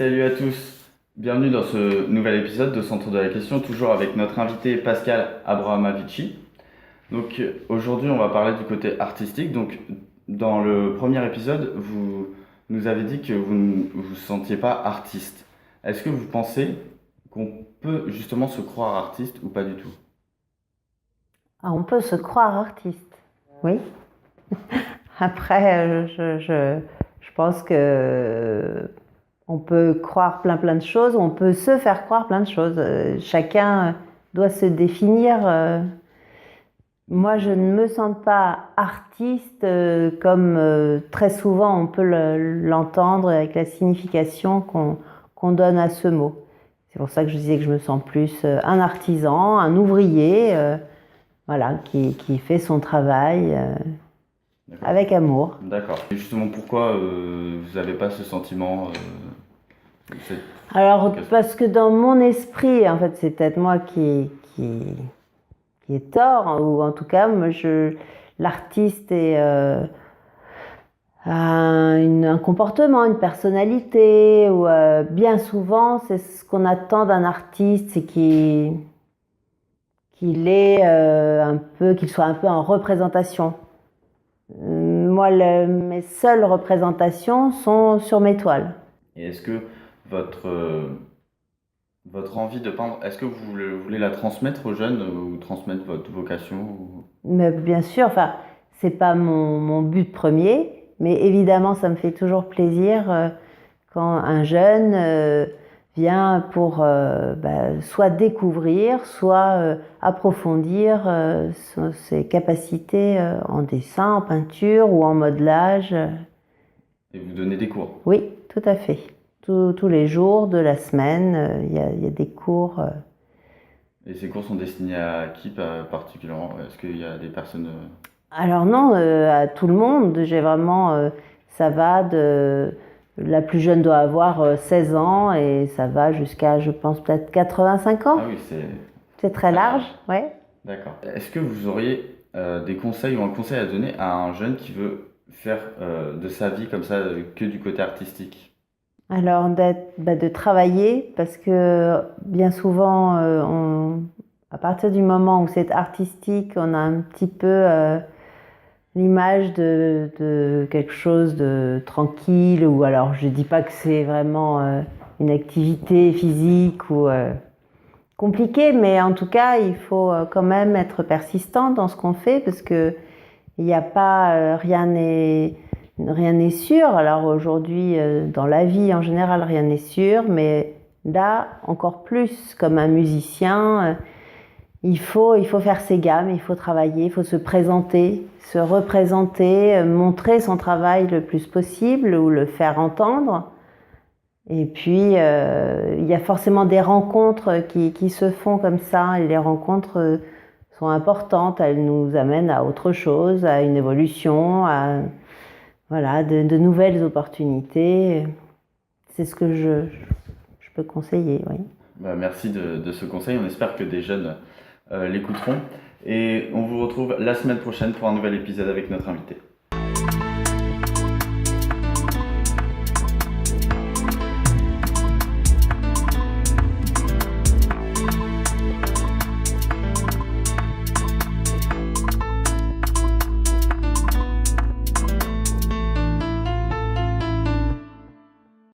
Salut à tous, bienvenue dans ce nouvel épisode de Centre de la question, toujours avec notre invité Pascal Abrahamavici. Donc aujourd'hui on va parler du côté artistique. Donc dans le premier épisode, vous nous avez dit que vous ne vous sentiez pas artiste. Est-ce que vous pensez qu'on peut justement se croire artiste ou pas du tout? Ah, on peut se croire artiste, oui. Après, je pense que on peut croire plein de choses, on peut se faire croire plein de choses. Chacun doit se définir. Moi, je ne me sens pas artiste comme très souvent on peut l'entendre avec la signification qu'on donne à ce mot. C'est pour ça que je disais que je me sens plus un artisan, un ouvrier. Voilà, qui fait son travail D'accord. avec amour. D'accord. Et justement pourquoi vous n'avez pas ce sentiment cette- Alors, parce que dans mon esprit, en fait, c'est peut-être moi qui ai tort, hein, ou en tout cas, l'artiste a un comportement, une personnalité, ou bien souvent, c'est ce qu'on attend d'un artiste, c'est qu'il soit un peu en représentation. Moi, mes seules représentations sont sur mes toiles. Et est-ce que votre, votre envie de peindre, est-ce que vous voulez la transmettre aux jeunes ou transmettre votre vocation Mais bien sûr, enfin, c'est pas mon but premier, mais évidemment, ça me fait toujours plaisir quand un jeune vient pour soit découvrir, soit approfondir ses capacités en dessin, en peinture ou en modelage. Et vous donnez des cours? Oui, tout à fait. Tous les jours de la semaine, il y a des cours. Et ces cours sont destinés à qui particulièrement? Est-ce qu'il y a des personnes... Alors non, à tout le monde. J'ai vraiment, ça va de, la plus jeune doit avoir 16 ans et ça va jusqu'à, je pense, peut-être 85 ans. Ah oui, C'est très large, ouais. D'accord. Est-ce que vous auriez des conseils ou un conseil à donner à un jeune qui veut faire de sa vie comme ça que du côté artistique? Alors de travailler parce que bien souvent, à partir du moment où c'est artistique, on a un petit peu l'image de quelque chose de tranquille, ou alors je dis pas que c'est vraiment une activité physique ou compliquée, mais en tout cas il faut quand même être persistant dans ce qu'on fait parce que il n'y a pas rien n'est sûr. Alors aujourd'hui dans la vie en général rien n'est sûr, mais là encore plus comme un musicien. Il faut faire ses gammes, il faut travailler, il faut se présenter, se représenter, montrer son travail le plus possible ou le faire entendre. Et puis, il y a forcément des rencontres qui se font comme ça. Et les rencontres sont importantes, elles nous amènent à autre chose, à une évolution, à voilà, de nouvelles opportunités. C'est ce que je peux conseiller, oui. Bah, merci de ce conseil. On espère que des jeunes l'écouteront. Et on vous retrouve la semaine prochaine pour un nouvel épisode avec notre invité.